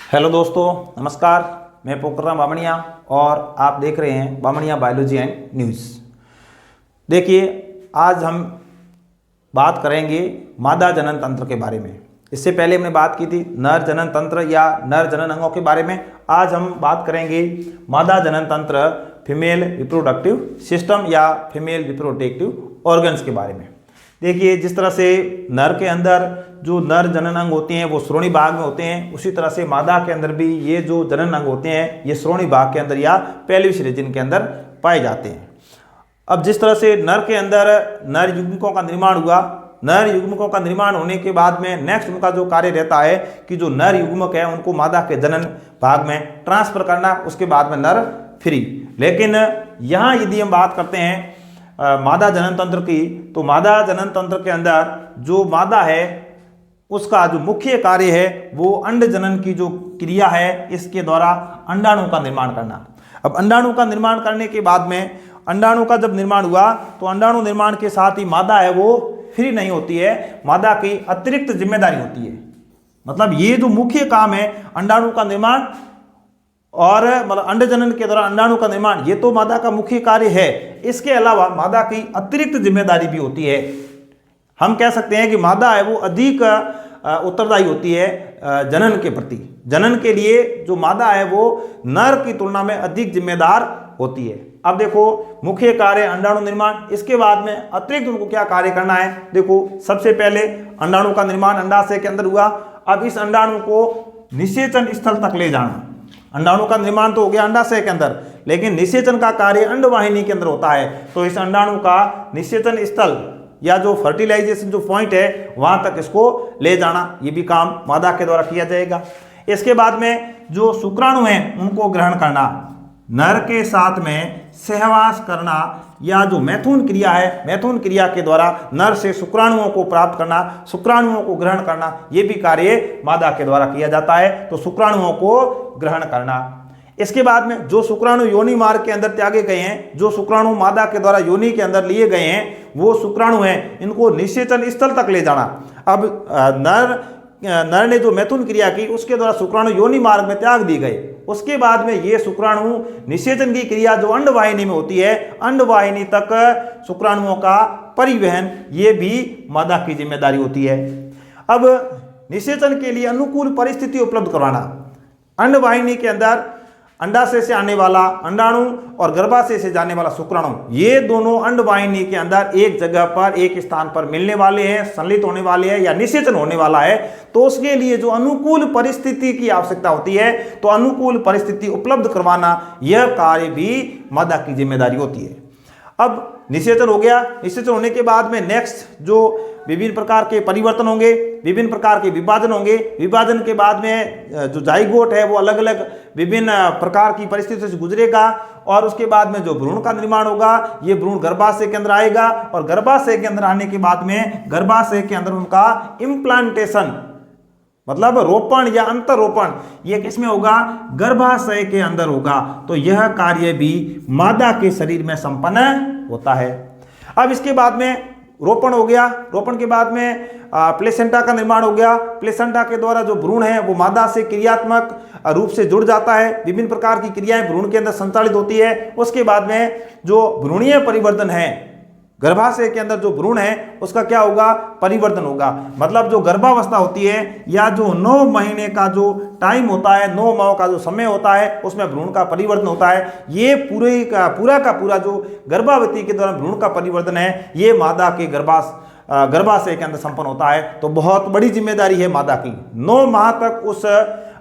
Hello दोस्तों, नमस्कार। मैं पोखरराम बामणिया और आप देख रहे हैं बामणिया बायोलॉजी एंड न्यूज़। देखिए, आज हम बात करेंगे मादा जनन तंत्र के बारे में। इससे पहले हमने बात की थी नर जनन तंत्र या नर जनन अंगों के बारे में। आज हम बात करेंगे मादा जनन तंत्र, फीमेल रिप्रोडक्टिव सिस्टम या फीमेल रिप्रोडक्टिव ऑर्गन्स के बारे में। देखिए, जिस तरह से नर के अंदर जो नर जनन अंग होते हैं वो श्रोणि भाग में होते हैं, उसी तरह से मादा के अंदर भी ये जो जनन अंग होते हैं ये श्रोणि भाग के अंदर या पेल्विस रीजन के अंदर पाए जाते हैं। अब जिस तरह से नर के अंदर नर युग्मकों का निर्माण हुआ, नर युग्मकों का निर्माण होने के बाद में नेक्स्ट उनका जो कार्य रहता है कि जो नर युग्मक है उनको मादा के जनन भाग में ट्रांसफर करना, उसके बाद में नर फ्री। लेकिन यहाँ यदि हम बात करते हैं मादा जनन तंत्र की, तो मादा जनन तंत्र के अंदर जो मादा है उसका जो मुख्य कार्य है वो अंड जनन की जो क्रिया है इसके द्वारा अंडाणु का निर्माण करना। अब अंडाणु का निर्माण करने के बाद में अंडाणु का जब निर्माण हुआ तो अंडाणु निर्माण के साथ ही मादा है वो फ्री नहीं होती है, मादा की अतिरिक्त जिम्मेदारी होती है। मतलब ये जो मुख्य काम है अंडाणु का निर्माण और मतलब अंड जनन के दौरान अंडाणु का निर्माण, ये तो मादा का मुख्य कार्य है। इसके अलावा मादा की अतिरिक्त जिम्मेदारी भी होती है। हम कह सकते हैं कि मादा है वो अधिक उत्तरदायी होती है जनन के प्रति। जनन के लिए जो मादा है वो नर की तुलना में अधिक जिम्मेदार होती है। अब देखो, मुख्य कार्य अंडाणु निर्माण, इसके बाद में अतिरिक्त उनको क्या कार्य करना है। देखो, सबसे पहले अंडाणु का निर्माण अंडाशय के अंदर हुआ। अब इस अंडाणु को निषेचन स्थल तक ले जाना। अंडाणु का निर्माण तो हो गया अंडाशय के अंदर, लेकिन निषेचन का कार्य अंडवाहिनी के अंदर होता है। तो इस अंडाणु का निषेचन स्थल या जो फर्टिलाइजेशन जो पॉइंट है वहां तक इसको ले जाना, ये भी काम मादा के द्वारा किया जाएगा। इसके बाद में जो शुक्राणु हैं उनको ग्रहण करना, नर के साथ में सहवास करना या जो मैथुन क्रिया है, मैथुन क्रिया के द्वारा नर से शुक्राणुओं को प्राप्त करना, शुक्राणुओं को ग्रहण करना, ये भी कार्य मादा के द्वारा किया जाता है। तो शुक्राणुओं को ग्रहण करना। इसके बाद में जो शुक्राणु योनि मार्ग के अंदर त्यागे गए हैं, जो शुक्राणु मादा के द्वारा योनि के अंदर लिए गए हैं, वो शुक्राणु हैं, इनको निषेचन स्थल तक ले जाना। अब नर ने जो मैथुन क्रिया की उसके द्वारा शुक्राणु योनि मार्ग में त्याग दिए गए। उसके बाद में ये शुक्राणु निषेचन की क्रिया जो अंडवाहिनी में होती है, अंडवाहिनी तक शुक्राणुओं का परिवहन, ये भी मादा की जिम्मेदारी होती है। अब निषेचन के लिए अनुकूल परिस्थिति उपलब्ध करवाना। अंडवाहिनी के अंदर अंडाशय से आने वाला अंडाणु और गर्भाशय से जाने वाला शुक्राणु, ये दोनों अंडवाहिनी के अंदर एक जगह पर, एक स्थान पर मिलने वाले हैं, संलित होने वाले हैं या निषेचन होने वाला है। तो उसके लिए जो अनुकूल परिस्थिति की आवश्यकता होती है, तो अनुकूल परिस्थिति उपलब्ध करवाना, यह कार्य भी मादा की जिम्मेदारी होती है। अब निषेचन हो गया। निषेचन होने के बाद में नेक्स्ट जो विभिन्न प्रकार के परिवर्तन होंगे, विभिन्न प्रकार के विभाजन होंगे। विभाजन के बाद में जो जाइगोट है वो अलग अलग विभिन्न प्रकार की परिस्थितियों से गुजरेगा और उसके बाद में जो भ्रूण का निर्माण होगा, ये भ्रूण गर्भाशय के अंदर आएगा और गर्भाशय के अंदर आने के बाद में गर्भाशय के अंदर उनका इम्प्लांटेशन, मतलब रोपण या अंतरोपण, ये किसमें होगा? गर्भाशय के अंदर होगा। तो यह कार्य भी मादा के शरीर में संपन्न होता है। अब इसके बाद में रोपण हो गया। रोपण के बाद में प्लेसेंटा का निर्माण हो गया। प्लेसेंटा के द्वारा जो भ्रूण है वो मादा से क्रियात्मक रूप से जुड़ जाता है। विभिन्न प्रकार की क्रियाएं भ्रूण के अंदर संचालित होती है। उसके बाद में जो भ्रूणीय परिवर्तन है, गर्भाशय के अंदर जो भ्रूण है उसका क्या होगा? परिवर्तन होगा। मतलब जो गर्भावस्था होती है या जो 9 महीने का जो टाइम होता है, 9 माह का जो समय होता है, उसमें भ्रूण का परिवर्तन होता है। ये पूरा का पूरा जो गर्भावती के दौरान भ्रूण का परिवर्तन है, ये मादा के गर्भाशय के अंदर संपन्न होता है। तो बहुत बड़ी जिम्मेदारी है मादा की। 9 माह तक उस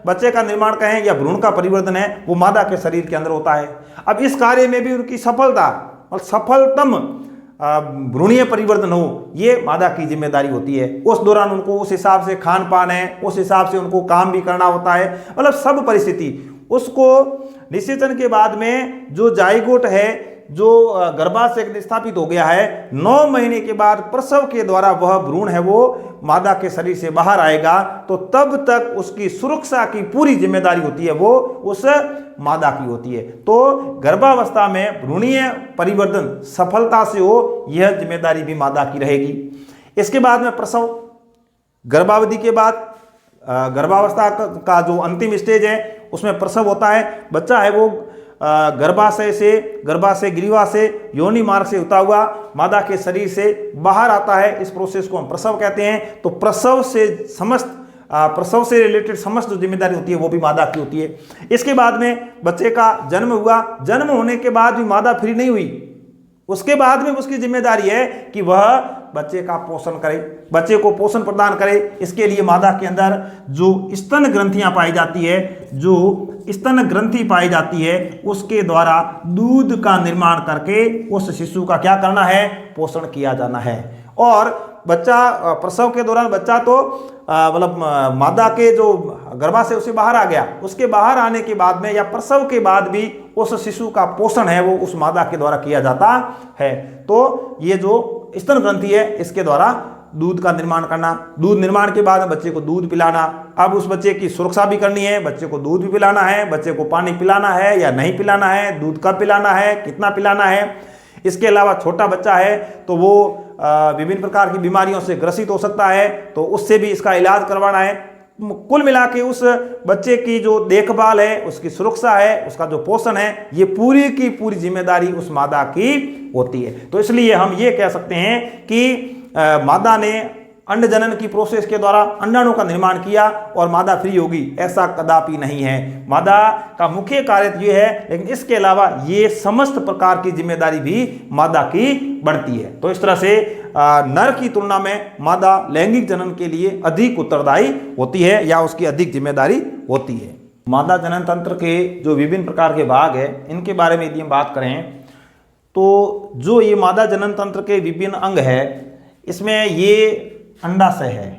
बच्चे का निर्माण कहें या भ्रूण का परिवर्तन है वो मादा के शरीर के अंदर होता है। अब इस कार्य में भी उनकी सफलता और सफलतम भ्रूणीय परिवर्तन हो, ये मादा की जिम्मेदारी होती है। उस दौरान उनको उस हिसाब से खान पान है, उस हिसाब से उनको काम भी करना होता है। मतलब सब परिस्थिति उसको निषेचन के बाद में जो जाइगोट है, जो गर्भाशय स्थापित हो गया है, 9 महीने के बाद प्रसव के द्वारा वह भ्रूण है वो मादा के शरीर से बाहर आएगा। तो तब तक उसकी सुरक्षा की पूरी जिम्मेदारी होती है वो उस मादा की होती है। तो गर्भावस्था में भ्रूणीय परिवर्तन सफलता से हो, यह जिम्मेदारी भी मादा की रहेगी। इसके बाद में प्रसव, गर्भावधि के बाद गर्भावस्था का जो अंतिम स्टेज है उसमें प्रसव होता है। बच्चा है वो गर्भाशय ग्रीवा से योनि मार्ग से होता हुआ मादा के शरीर से बाहर आता है। इस प्रोसेस को हम प्रसव कहते हैं। तो प्रसव से रिलेटेड समस्त जो जिम्मेदारी होती है वो भी मादा की होती है। इसके बाद में बच्चे का जन्म हुआ। जन्म होने के बाद भी मादा फ्री नहीं हुई, उसके बाद में उसकी जिम्मेदारी है कि वह बच्चे का पोषण करे, बच्चे को पोषण प्रदान करे। इसके लिए मादा के अंदर जो स्तन ग्रंथियां पाई जाती है, जो स्तन ग्रंथि पाई जाती है, उसके द्वारा दूध का निर्माण करके उस शिशु का क्या करना है, पोषण किया जाना है। और बच्चा प्रसव के दौरान बच्चा तो मतलब मादा के जो गर्भाशय उसे बाहर आ गया, उसके बाहर आने के बाद में या प्रसव के बाद भी उस शिशु का पोषण है वो उस मादा के द्वारा किया जाता है। तो ये जो स्तन ग्रंथि है इसके द्वारा दूध का निर्माण करना, दूध निर्माण के बाद बच्चे को दूध पिलाना। अब उस बच्चे की सुरक्षा भी करनी है, बच्चे को दूध भी पिलाना है, बच्चे को पानी पिलाना है या नहीं पिलाना है, दूध कब पिलाना है, कितना पिलाना है। इसके अलावा छोटा बच्चा है तो वो विभिन्न प्रकार की बीमारियों से ग्रसित हो सकता है, तो उससे भी इसका इलाज करवाना है। कुल मिला के उस बच्चे की जो देखभाल है, उसकी सुरक्षा है, उसका जो पोषण है, ये पूरी की पूरी जिम्मेदारी उस मादा की होती है। तो इसलिए हम ये कह सकते हैं कि मादा ने अंड जनन की प्रोसेस के द्वारा अंडाणु का निर्माण किया और मादा फ्री होगी, ऐसा कदापि नहीं है। मादा का मुख्य कार्य ये है, लेकिन इसके अलावा ये समस्त प्रकार की जिम्मेदारी भी मादा की बढ़ती है। तो इस तरह से नर की तुलना में मादा लैंगिक जनन के लिए अधिक उत्तरदायी होती है या उसकी अधिक जिम्मेदारी होती है। मादा जनन तंत्र के जो विभिन्न प्रकार के भाग है, इनके बारे में यदि हम बात करें तो जो ये मादा जनन तंत्र के विभिन्न अंग है, इसमें ये अंडाशय है।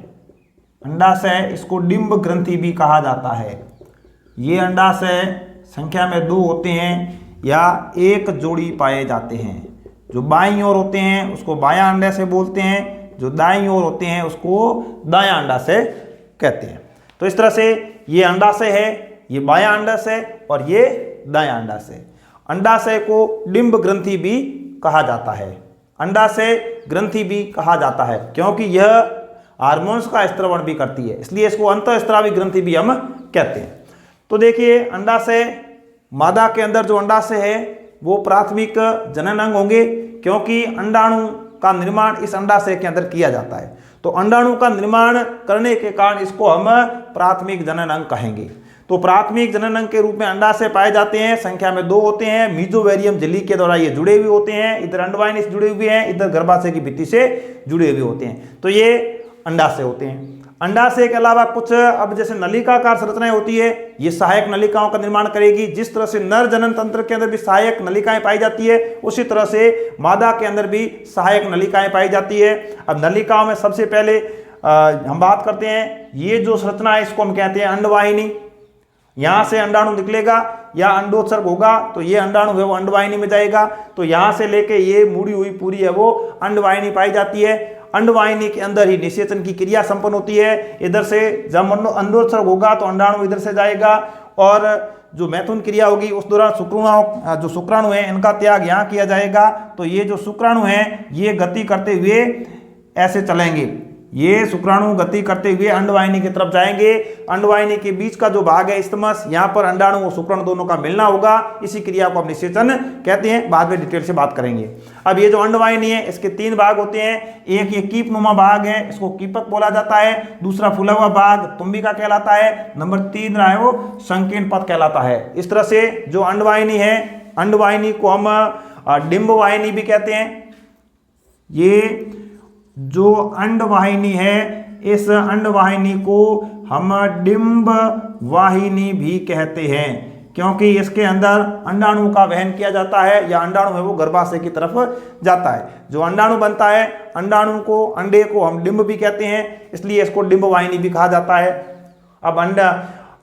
अंडाशय, इसको डिंब ग्रंथि भी कहा जाता है। ये अंडाशय संख्या में 2 होते हैं या एक जोड़ी पाए जाते हैं। जो बाईं ओर होते हैं उसको बायां अंडाशय बोलते हैं, जो दाईं ओर होते हैं उसको दायां अंडाशय कहते हैं। तो इस तरह से ये अंडाशय है, ये बायां अंडाशय और ये दायां अंडाशय। अंडाशय को डिंब ग्रंथि भी कहा जाता है, अंडाशय ग्रंथि भी कहा जाता है, क्योंकि यह हार्मोन्स का स्त्रवण भी करती है, इसलिए इसको अंतःस्रावी ग्रंथि भी हम कहते हैं। तो देखिए, अंडाशय, मादा के अंदर जो अंडाशय है वो प्राथमिक जनन अंग होंगे, क्योंकि अंडाणु का निर्माण इस अंडाशय के अंदर किया जाता है। तो अंडाणु का निर्माण करने के कारण इसको हम प्राथमिक जनन अंग कहेंगे। तो प्राथमिक जनन अंग के रूप में अंडाशय पाए जाते हैं, संख्या में 2 होते हैं। मीजोवेरियम झिल्ली के द्वारा ये जुड़े हुए होते हैं, इधर अंडवाहिनी से जुड़े हुए हैं, इधर गर्भाशय की भित्ति से जुड़े हुए होते हैं। तो ये अंडाशय होते हैं। अंडाशय के अलावा कुछ अब जैसे नलिकाकार संरचनाएं होती है, ये सहायक नलिकाओं का निर्माण करेगी। जिस तरह से नर जनन तंत्र के अंदर भी सहायक नलिकाएं पाई जाती है, उसी तरह से मादा के अंदर भी सहायक नलिकाएं पाई जाती है। अब नलिकाओं में सबसे पहले हम बात करते हैं, ये जो संरचना है इसको हम कहते हैं अंडवाहिनी। यहाँ से अंडाणु निकलेगा या अंडोत्सर्ग होगा तो ये अंडाणु है वो अंडवाहिनी में जाएगा। तो यहाँ से लेके ये मुड़ी हुई पूरी है वो अंडवाहिनी पाई जाती है। अंडवाहिनी के अंदर ही निषेचन की क्रिया संपन्न होती है। इधर से जब अंडोत्सर्ग होगा तो अंडाणु इधर से जाएगा और जो मैथुन क्रिया होगी उस दौरान शुक्राणु हैं इनका त्याग यहाँ किया जाएगा। तो ये जो शुक्राणु हैं ये गति करते हुए ऐसे चलेंगे, ये शुक्राणु गति करते हुए अंडवाहिनी की तरफ जाएंगे। अंडवाहिनी के बीच का जो भाग है इस्तमस, यहाँ पर अंडाणु और शुक्राणु दोनों का मिलना होगा। इसी क्रिया को हम निषेचन कहते हैं, बाद में डिटेल से बात करेंगे। अब ये जो अंडवाहिनी है इसके 3 भाग होते हैं। एक ये कीप नुमा भाग है, इसको कीपक बोला जाता है। दूसरा फूला हुआ भाग तुम्बिका कहलाता है। नंबर 3 रहा है वो संकीर्ण पथ कहलाता है। इस तरह से जो अंडवाहिनी है, अंडवाहिनी को हम डिंब वाहिनी भी कहते हैं। ये जो अंडवाहिनी है, इस अंडवाहिनी को हम डिंब वाहिनी भी कहते हैं, क्योंकि इसके अंदर अंडाणु का वहन किया जाता है या अंडाणु है वो गर्भाशय की तरफ जाता है। जो अंडाणु बनता है, अंडाणु को, अंडे को हम डिंब भी कहते हैं, इसलिए इसको डिंब वाहिनी भी कहा जाता है। अब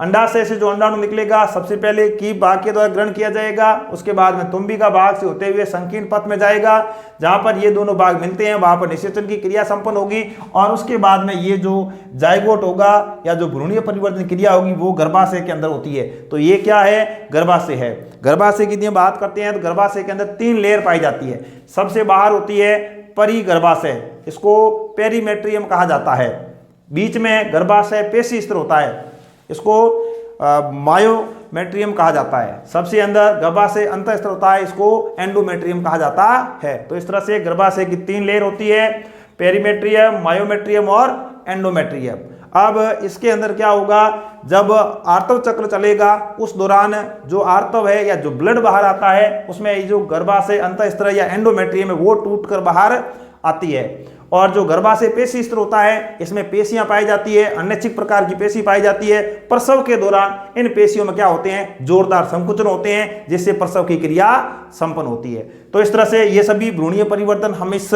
अंडाशय से जो अंडाणु निकलेगा सबसे पहले कीप भाग के द्वारा ग्रहण किया जाएगा, उसके बाद में तुम्बिका भाग से होते हुए संकीर्ण पथ में जाएगा। जहां पर ये दोनों भाग मिलते हैं वहां पर निषेचन की क्रिया संपन्न होगी और उसके बाद में ये जो जाइगोट होगा या जो भ्रूणीय परिवर्तन क्रिया होगी वो गर्भाशय के अंदर होती है। तो ये क्या है, गर्भाशय है। गर्भाशय की बात करते हैं तो गर्भाशय के अंदर 3 लेयर पाई जाती है। सबसे बाहर होती है परिगर्भाशय, इसको पेरीमेट्रियम कहा जाता है। बीच में गर्भाशय पेशी स्तर होता है, इसको मायोमेट्रियम कहा जाता है। सबसे अंदर गर्भाशय अंतः स्तर होता है, इसको एंडोमेट्रियम कहा जाता है। तो इस तरह से गर्भाशय की 3 लेयर होती है, पेरीमेट्रियम, मायोमेट्रियम और एंडोमेट्रियम। अब इसके अंदर क्या होगा, जब आर्तव चक्र चलेगा उस दौरान जो आर्तव है या जो ब्लड बाहर आता है उसमें जो गर्भाशय अंतः स्तर या एंडोमेट्रियम है वो टूट कर बाहर आती है। और जो गर्भाशय पेशी स्तर होता है इसमें पेशियां पाई जाती है, अनैच्छिक प्रकार की पेशी पाई जाती है। प्रसव के दौरान इन पेशियों में क्या होते हैं, जोरदार संकुचन होते हैं, जिससे प्रसव की क्रिया संपन्न होती है। तो इस तरह से ये सभी भ्रूणीय परिवर्तन हम इस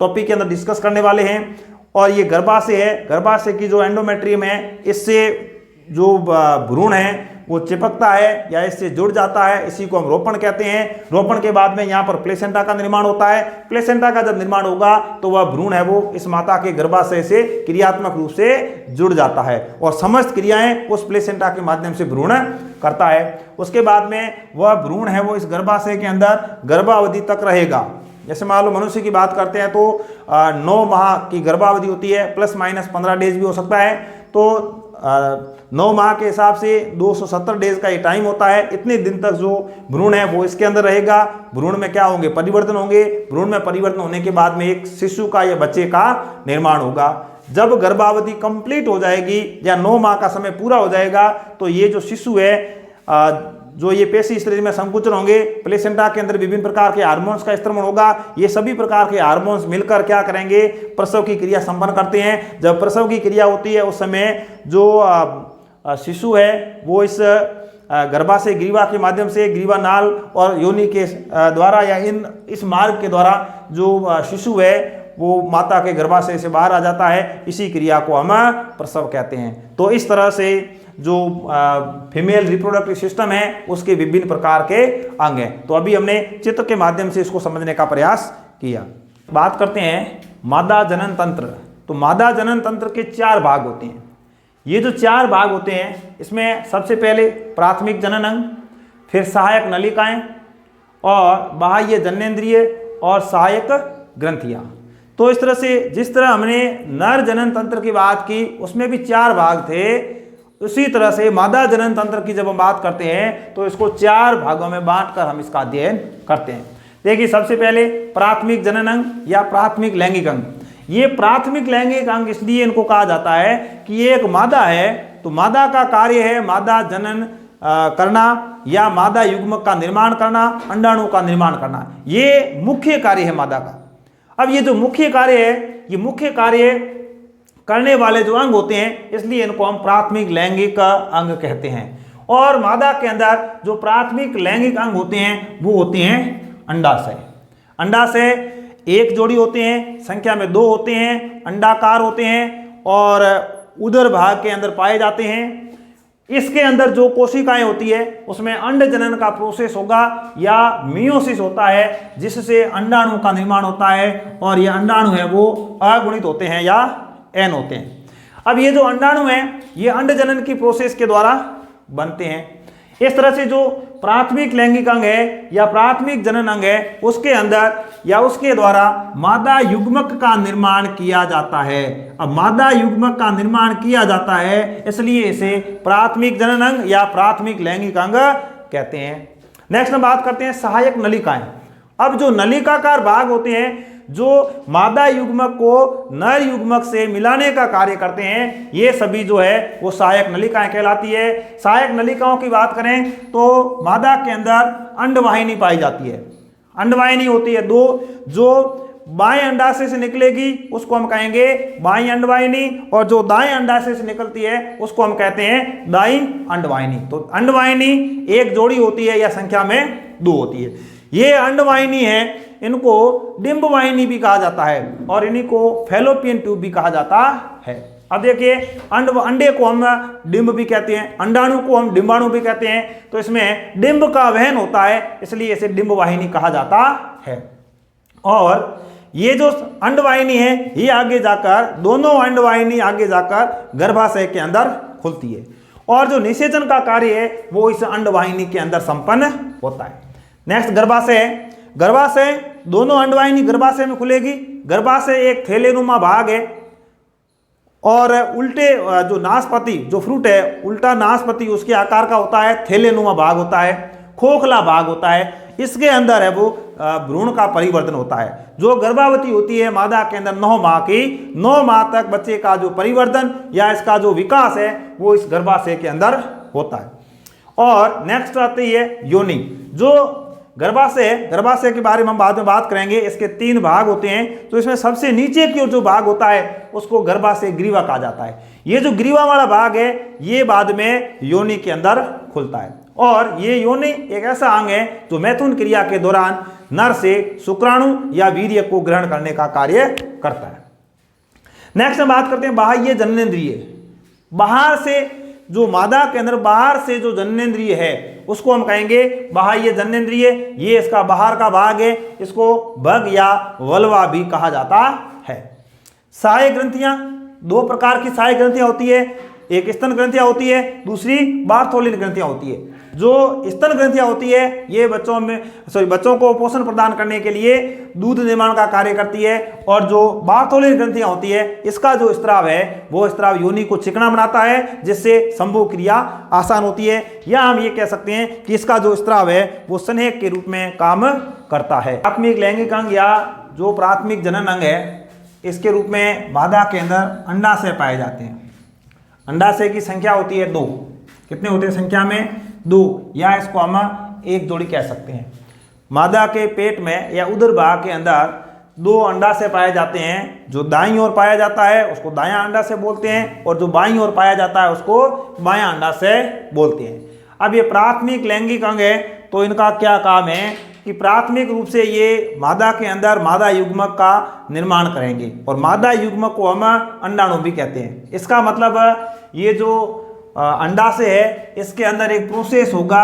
टॉपिक के अंदर डिस्कस करने वाले हैं। और ये गर्भाशय है, गर्भाशय की जो एंडोमेट्रियम है इससे जो भ्रूण है वो चिपकता है या इससे जुड़ जाता है, इसी को हम रोपण कहते हैं। रोपण के बाद में यहाँ पर प्लेसेंटा का निर्माण होता है। प्लेसेंटा का जब निर्माण होगा तो वह भ्रूण है वो इस माता के गर्भाशय से क्रियात्मक रूप से जुड़ जाता है और समस्त क्रियाएं उस प्लेसेंटा के माध्यम से भ्रूण करता है। उसके बाद में वह भ्रूण है वो इस गर्भाशय के अंदर गर्भावधि तक रहेगा। जैसे मान लो मनुष्य की बात करते हैं तो 9 माह की गर्भावधि होती है, प्लस माइनस 15 डेज भी हो सकता है। तो 9 माह के हिसाब से 270 डेज का ये टाइम होता है। इतने दिन तक जो भ्रूण है वो इसके अंदर रहेगा। भ्रूण में क्या होंगे, परिवर्तन होंगे। भ्रूण में परिवर्तन होने के बाद में एक शिशु का या बच्चे का निर्माण होगा। जब गर्भावधि कंप्लीट हो जाएगी या 9 माह का समय पूरा हो जाएगा तो ये जो शिशु है जो ये पेशी स्तर में संकुचन होंगे, प्लेसेंटा के अंदर विभिन्न प्रकार के हार्मोन्स का स्त्रमण होगा। ये सभी प्रकार के हार्मोन्स मिलकर क्या करेंगे, प्रसव की क्रिया संपन्न करते हैं। जब प्रसव की क्रिया होती है उस समय जो शिशु है वो इस गर्भाशय ग्रीवा के माध्यम से ग्रीवा नाल और योनि के द्वारा या इस मार्ग के द्वारा जो शिशु है वो माता के गर्भाशय से बाहर आ जाता है। इसी क्रिया को हम प्रसव कहते हैं। तो इस तरह से जो फीमेल रिप्रोडक्टिव सिस्टम है उसके विभिन्न प्रकार के अंग हैं। तो अभी हमने चित्र के माध्यम से इसको समझने का प्रयास किया। बात करते हैं मादा जनन तंत्र। तो मादा जनन तंत्र के 4 भाग होते हैं। ये जो 4 भाग होते हैं इसमें सबसे पहले प्राथमिक जनन अंग, फिर सहायक नलिकाएं और बाह्य जननेंद्रिय और सहायक ग्रंथियां। तो इस तरह से जिस तरह हमने नर जनन तंत्र की बात की उसमें भी 4 भाग थे, उसी तरह से मादा जनन तंत्र की जब हम बात करते हैं तो इसको 4 भागों में बांटकर हम इसका अध्ययन करते हैं। देखिए सबसे पहले प्राथमिक जनन अंग या प्राथमिक लैंगिक अंग। ये प्राथमिक लैंगिक अंग इसलिए इनको कहा जाता है कि ये एक मादा है, तो मादा का कार्य है मादा जनन करना या मादा युग्मक का निर्माण करना, अंडाणु का निर्माण करना। ये मुख्य कार्य है मादा का। अब ये जो मुख्य कार्य है, ये मुख्य कार्य करने वाले जो अंग होते हैं इसलिए इनको हम प्राथमिक लैंगिक अंग कहते हैं। और मादा के अंदर जो प्राथमिक लैंगिक अंग होते हैं वो होते हैं अंडाशय। अंडाशय 1 जोड़ी होते हैं, संख्या में 2 होते हैं, अंडाकार होते हैं और उदर भाग के अंदर पाए जाते हैं। इसके अंदर जो कोशिकाएं होती है उसमें अंड जनन का प्रोसेस होगा या मियोसिस होता है, जिससे अंडाणु का निर्माण होता है और ये अंडाणु है वो अगुणित होते हैं या एन होते हैं। अब ये जो अंडाणु है ये अंड जनन की प्रोसेस के द्वारा बनते हैं। इस तरह से जो प्राथमिक लैंगिक अंग है या प्राथमिक जनन अंग है उसके अंदर या उसके द्वारा मादा युग्मक का निर्माण किया जाता है। अब मादा युग्मक का निर्माण किया जाता है इसलिए इसे प्राथमिक जनन अंग या प्राथमिक लैंगिक अंग कहते हैं। नेक्स्ट हम बात करते हैं सहायक नलिकाएं। अब जो नलिकाकार भाग होते हैं जो मादा युग्मक को नर युग्मक से मिलाने का कार्य करते हैं, ये सभी जो है वो सहायक नलिकाएं कहलाती है। सहायक नलिकाओं की बात करें तो मादा के अंदर अंडवाहिनी पाई जाती है। अंडवाहिनी होती है 2, जो बाएं अंडाशय से निकलेगी उसको हम कहेंगे बाईं अंडवाहिनी और जो दाएं अंडाशय से निकलती है उसको हम कहते हैं दाईं अंडवाहिनी। तो अंडवाहिनी 1 जोड़ी होती है या संख्या में 2 होती है। ये अंडवाहिनी है, इनको डिंबवाहिनी भी कहा जाता है और इन्हीं को फैलोपियन ट्यूब भी कहा जाता है। अब देखिए अंडे को हम डिंब भी कहते हैं, अंडाणु को हम डिंबाणु भी कहते हैं। तो इसमें डिंब का वहन होता है इसलिए इसे डिंबवाहिनी कहा जाता है। और ये जो अंडवाहिनी है ये आगे जाकर दोनों अंडवाहिनी आगे जाकर गर्भाशय के अंदर खुलती है और जो निषेचन का कार्य है वो इस अंडवाहिनी के अंदर संपन्न होता है। नेक्स्ट गर्भाशय। गर्भाशय दोनों अंडवाहिनी गर्भाशय में खुलेगी। गर्भाशय एक थैलेनुमा भाग है और उल्टे जो नाशपाती जो फ्रूट है, उल्टा नाशपाती उसके आकार का होता है, थैलेनुमा भाग होता है, खोखला भाग होता है, इसके अंदर है वो भ्रूण का परिवर्तन होता है। जो गर्भवती होती है मादा के अंदर 9 माह की, 9 माह तक बच्चे का जो परिवर्तन या इसका जो विकास है वो इस गर्भाशय के अंदर होता है। और नेक्स्ट आती है योनि। जो गर्भाशय के बारे में हम बाद में बात करेंगे। इसके 3 भाग होते हैं। तो इसमें सबसे नीचे की ओर जो भाग होता है उसको गर्भाशय ग्रीवा कहा जाता है। ये जो ग्रीवा वाला भाग है ये बाद में योनि के अंदर खुलता है। और ये योनि एक ऐसा अंग है जो मैथुन क्रिया के दौरान नर से शुक्राणु या वीर्य को ग्रहण करने का कार्य करता है। नेक्स्ट हम बात करते हैं बाह्य जननेंद्रिय। बाहर से जो मादा के अंदर बाहर से जो जननेंद्रिय है उसको हम कहेंगे बाह्य जननेंद्रिय। ये इसका बाहर का भाग है, इसको भग या वल्वा भी कहा जाता है। सहायक ग्रंथियां, 2 प्रकार की सहायक ग्रंथियां होती है। एक स्तन ग्रंथियां होती है, दूसरी बार्थोलिन ग्रंथियां होती है। जो स्तन ग्रंथियां होती है ये बच्चों को पोषण प्रदान करने के लिए दूध निर्माण का कार्य करती है। और जो बार्थोलिन ग्रंथियां होती है इसका जो स्त्राव है वो स्त्राव योनि को चिकना बनाता है, जिससे संभोग क्रिया आसान होती है। या हम ये कह सकते हैं कि इसका जो स्त्राव है वो स्नेहक के रूप में काम करता है। प्राथमिक लैंगिक अंग या जो प्राथमिक जनन अंग है इसके रूप में मादा के अंदर अंडाशय पाए जाते हैं। अंडाशय की संख्या होती है 2। कितने होते हैं संख्या में? 2, या इसको हम एक जोड़ी कह सकते हैं। मादा के पेट में या उदर भाग के अंदर 2 अंडाशय पाए जाते हैं। जो दाईं ओर पाया जाता है उसको दायां अंडाशय बोलते हैं, और जो बाईं ओर पाया जाता है उसको बायां अंडाशय बोलते हैं। अब ये प्राथमिक लैंगिक अंग है तो इनका क्या काम है कि प्राथमिक रूप से ये मादा के अंदर मादा युग्मक का निर्माण करेंगे, और मादा युग्मक को हम अंडाणु भी कहते हैं। इसका मतलब ये जो अंडाशय है इसके अंदर एक प्रोसेस होगा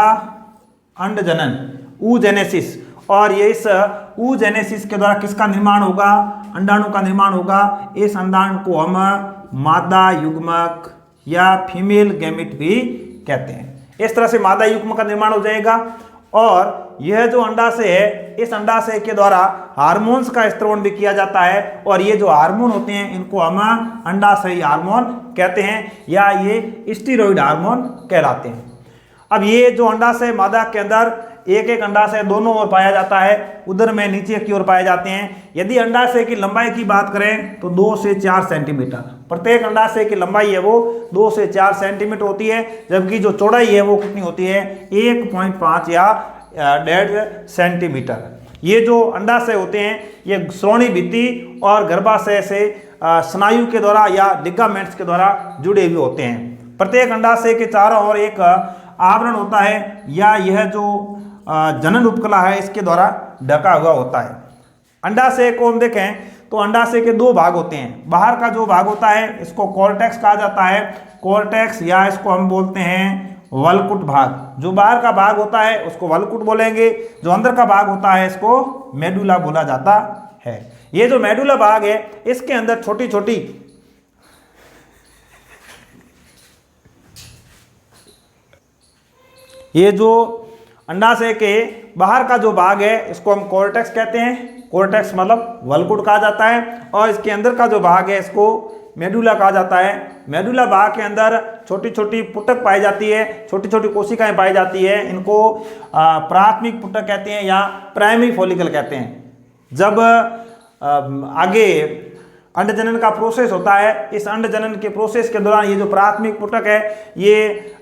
अंड जनन, oogenesis, और ये इस oogenesis के द्वारा किसका निर्माण होगा? अंडाणु का निर्माण होगा। इस अंडाणु को हम मादा युग्मक या फीमेल गैमेट भी कहते हैं। इस तरह से मादा युग्मक का निर्माण हो जाएगा। और यह जो अंडाशय है इस अंडाशय के द्वारा हार्मोन्स का स्त्रवण भी किया जाता है, और ये जो हार्मोन होते हैं इनको हम अंडाशयी हार्मोन कहते हैं, या ये स्टीरॉइड हार्मोन कहलाते हैं। अब ये जो अंडाशय मादा के अंदर एक अंडाशय दोनों ओर पाया जाता है, उधर में नीचे की ओर पाए जाते हैं। यदि अंडाशय की लंबाई की बात करें तो 2 से 4 सेंटीमीटर, प्रत्येक अंडाशय की लंबाई है वो 2 से 4 सेंटीमीटर होती है, जबकि जो चौड़ाई है वो कितनी होती है? 1.5 या 1.5 सेंटीमीटर। ये जो अंडाशय होते हैं ये श्रोणी भित्ति और गर्भाशय से स्नायु के द्वारा या लिगामेंट्स के द्वारा जुड़े हुए होते हैं। प्रत्येक अंडाशय के चारों ओर एक आवरण होता है, या यह जो जनन उपकला है इसके द्वारा ढका हुआ होता है। अंडाशय को हम देखें तो अंडाशय के 2 भाग होते हैं। बाहर का जो भाग होता है इसको कॉर्टेक्स कहा जाता है, कॉर्टेक्स, या इसको हम बोलते हैं वलकुट भाग। जो बाहर का भाग होता है उसको वलकुट बोलेंगे, जो अंदर का भाग होता है इसको मेडुला बोला जाता है। ये जो मेडुला भाग है इसके अंदर छोटी छोटी ये जो अंडाशय के बाहर का जो भाग है इसको हम कॉर्टेक्स कहते हैं। कॉर्टेक्स मतलब वलकुट कहा जाता है, और इसके अंदर का जो भाग है इसको मेडुला कहा जाता है। मेडुला भाग के अंदर छोटी छोटी पुटक पाई जाती है, छोटी छोटी कोशिकाएं पाई जाती है। इनको प्राथमिक पुटक कहते हैं या प्राइमरी फॉलिकल कहते हैं। जब आगे अंड जनन का प्रोसेस होता है, इस अंड जनन के प्रोसेस के दौरान ये जो प्राथमिक पुटक है ये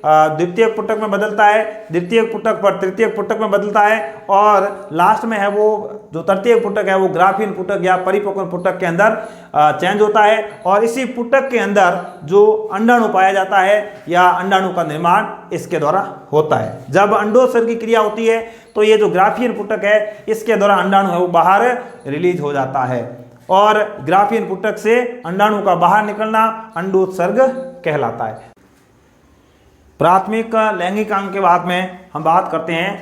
द्वितीय पुटक में बदलता है, द्वितीय पुटक पर तृतीय पुटक में बदलता है, और लास्ट में है वो जो तृतीय पुटक है वो ग्राफीन पुटक या परिपक्व पुटक के अंदर चेंज होता है। और इसी पुटक के अंदर जो अंडाणु पाया जाता है या अंडाणु का निर्माण इसके द्वारा होता है। जब अंडोत्सर्ग की क्रिया होती है तो ये जो ग्राफीन पुटक है इसके द्वारा अंडाणु है वो बाहर रिलीज हो जाता है, और ग्राफीन पुटक से अंडाणु का बाहर निकलना अंडोत्सर्ग कहलाता है। प्राथमिक लैंगिक अंग के बाद में हम बात करते हैं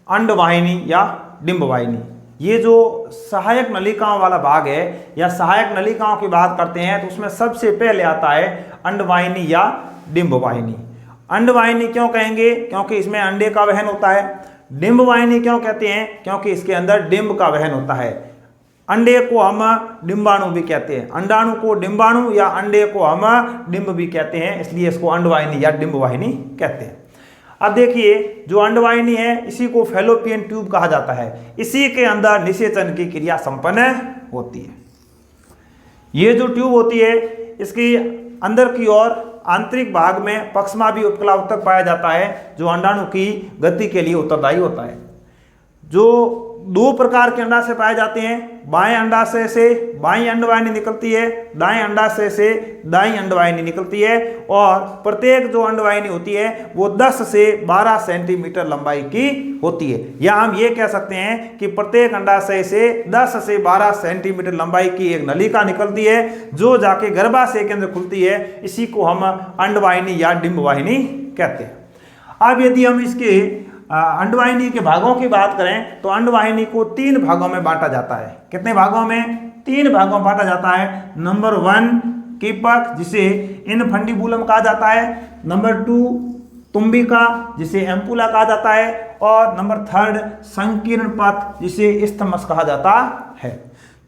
अंडवाहिनी या डिंबवाहिनी। ये जो सहायक नलिकाओं वाला भाग है या सहायक नलिकाओं की बात करते हैं तो उसमें सबसे पहले आता है अंडवाहिनी या डिंबवाहिनी। अंडवाहिनी क्यों कहेंगे? क्योंकि इसमें अंडे का वहन होता है। डिंबवाहिनी क्यों कहते हैं? क्योंकि इसके अंदर डिंब का वहन होता है। अंडे को हम डिंबाणु भी कहते हैं, अंडाणु को डिंबाणु या अंडे को हम डिंब भी कहते हैं, इसलिए इसको अंडवाहिनी या डिंबवाहिनी कहते हैं। अब देखिए जो अंडवाहिनी है इसी को फैलोपियन ट्यूब कहा जाता है, इसी के अंदर निषेचन की क्रिया संपन्न होती है। ये जो ट्यूब होती है इसकी अंदर की ओर आंतरिक भाग में पक्षमा भी उपकला उत्तक पाया जाता है, जो अंडाणु की गति के लिए उत्तरदायी होता है। जो दो प्रकार के अंडाशय पाए जाते हैं, बाएं अंडाशय से बाईं अंडवाहिनी निकलती है, दाएं अंडाशय से दाईं अंडवाहिनी निकलती है, और प्रत्येक जो अंडवाहिनी होती है वो 10 से 12 सेंटीमीटर लंबाई की होती है। या हम ये कह सकते हैं कि प्रत्येक अंडाशय से 10 से 12 सेंटीमीटर लंबाई की एक नलिका निकलती है जो जाके गर्भाशय के अंदर खुलती है, इसी को हम अंडवाहिनी या डिंबवाहिनी कहते हैं। अब यदि हम इसके अंडवाहिनी के भागों की बात करें तो अंडवाहिनी को 3 भागों में बांटा जाता है। कितने भागों में? 3 भागों में बांटा जाता है। नंबर 1 कीपक जिसे इनफंडिबुलम कहा जाता है, नंबर 2 तुम्बिका जिसे एम्पुला कहा जाता है, और नंबर 3 संकीर्ण पथ जिसे इस्थमस कहा जाता है।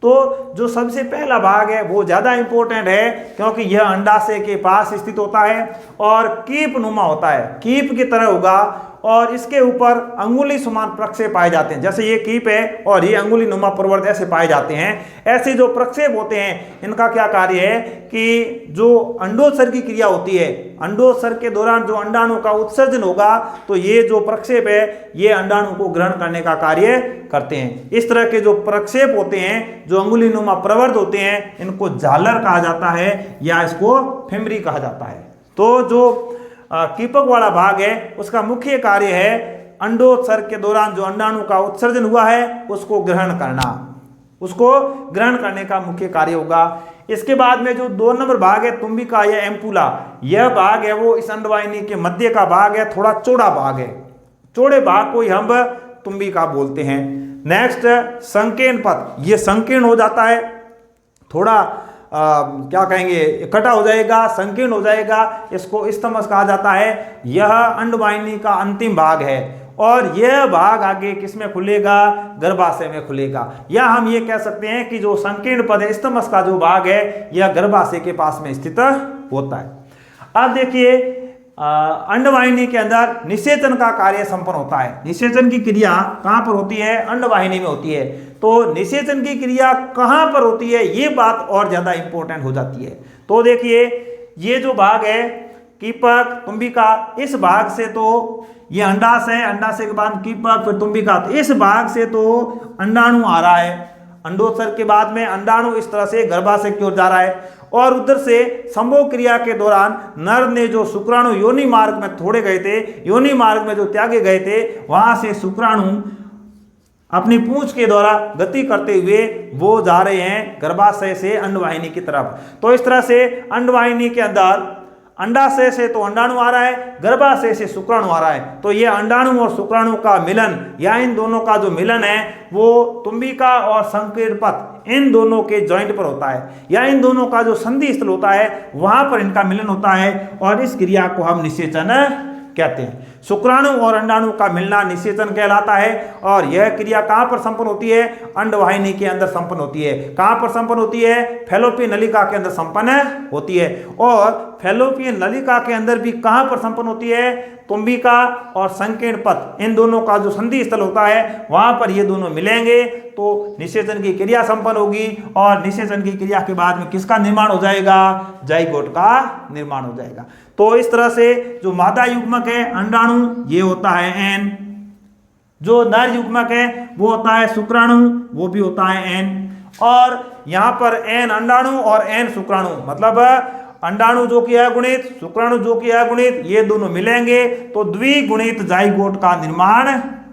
तो जो सबसे पहला भाग है वो ज़्यादा इंपॉर्टेंट है क्योंकि यह अंडाशय के पास स्थित होता है और कीप नुमा होता है, कीप की तरह होगा, और इसके ऊपर अंगुली समान प्रक्षेप पाए जाते हैं। जैसे ये कीप है और ये अंगुली नुमा प्रवर्त ऐसे पाए जाते हैं। ऐसे जो प्रक्षेप होते हैं इनका क्या कार्य है कि जो अंडोत्सर्ग की क्रिया होती है, अंडोत्सर्ग के दौरान जो अंडाणु का उत्सर्जन होगा तो ये जो प्रक्षेप है ये अंडाणु को ग्रहण करने का कार्य करते हैं। इस तरह के जो प्रक्षेप होते हैं, जो अंगुली नुमा प्रवर्त होते हैं, इनको झालर कहा जाता है या इसको फिमरी कहा जाता है। तो जो कीपक वाला भाग है उसका मुख्य कार्य है अंडोत्सर्ग के दौरान जो अंडाणु का उत्सर्जन हुआ है उसको ग्रहण करना, उसको ग्रहण करने का मुख्य कार्य होगा। इसके बाद में जो 2 नंबर भाग है तुम्बिका या एम्पुला, यह भाग है वो इस अंडवाहिनी के मध्य का भाग है, थोड़ा चौड़ा भाग है, चौड़े भाग को ही हम तुम्बिका बोलते हैं। नेक्स्ट संकीर्ण पथ, ये संकीर्ण हो जाता है, थोड़ा क्या कहेंगे इकट्ठा हो जाएगा, संकीर्ण हो जाएगा, इसको इस्थमस कहा जाता है। यह अंडवाहिनी का अंतिम भाग है और यह भाग आगे किसमें खुलेगा? गर्भाशय में खुलेगा। या हम ये कह सकते हैं कि जो संकीर्ण पद है इस्थमस का जो भाग है यह गर्भाशय के पास में स्थित होता है। अब देखिए अंडवाहिनी के अंदर निषेचन का कार्य संपन्न होता है। निषेचन की क्रिया कहाँ पर होती है? अंडवाहिनी में होती है। तो निषेचन की क्रिया कहाँ पर होती है ये बात और ज्यादा इंपॉर्टेंट हो जाती है। तो देखिए ये जो भाग है कीपक तुम्बिका, इस भाग से तो ये अंडाशय है, अंडाशय के बाद कीपक फिर तुम्बिका, तो इस भाग से तो अंडाणु आ रहा है, अंडोत्सर्ग के बाद में अंडाणु इस तरह से गर्भाशय की ओर जा रहा है, और उधर से संभोग क्रिया के दौरान नर ने जो शुक्राणु योनि मार्ग में छोड़े गए थे, योनि मार्ग में जो त्यागे गए थे, वहां से शुक्राणु अपनी पूंछ के द्वारा गति करते हुए वो जा रहे हैं गर्भाशय से अंडवाहिनी की तरफ। तो इस तरह से अंडवाहिनी के अंदर अंडाशय से तो अंडाणु आ रहा है, गर्भाशय से शुक्राणु आ रहा है। तो ये अंडाणु और शुक्राणु का मिलन या इन दोनों का जो मिलन है वो तुम्बिका और संकीर्ण पथ इन दोनों के जॉइंट पर होता है, या इन दोनों का जो संधि स्थल होता है वहां पर इनका मिलन होता है, और इस क्रिया को हम निषेचन कहते हैं। शुक्राणु और अंडाणु का मिलना निषेचन कहलाता है, और यह क्रिया कहां पर संपन्न होती है? अंडवाहिनी के अंदर संपन्न होती है। कहां पर संपन्न होती है? फैलोपियन नलिका के अंदर संपन्न होती है। और फैलोपियन नलिका के अंदर भी कहां पर संपन्न होती है? तुम्बिका और संकीर्ण पथ इन दोनों का जो संधि स्थल होता है वहां पर ये दोनों मिलेंगे तो निषेचन की क्रिया संपन्न होगी, और निषेचन की क्रिया के बाद में किसका निर्माण हो जाएगा? जाइगोट का निर्माण हो जाएगा। तो इस तरह से जो मादा युग्मक है अंडाणु ये होता है एन, जो नर युग्मक है वो होता है शुक्राणु, वो भी होता है एन, और यहां पर एन अंडाणु और एन शुक्राणु, मतलब अंडाणु जो कि है गुणित, शुक्राणु जो कि है गुणित, ये दोनों मिलेंगे तो द्विगुणित जाइगोट का निर्माण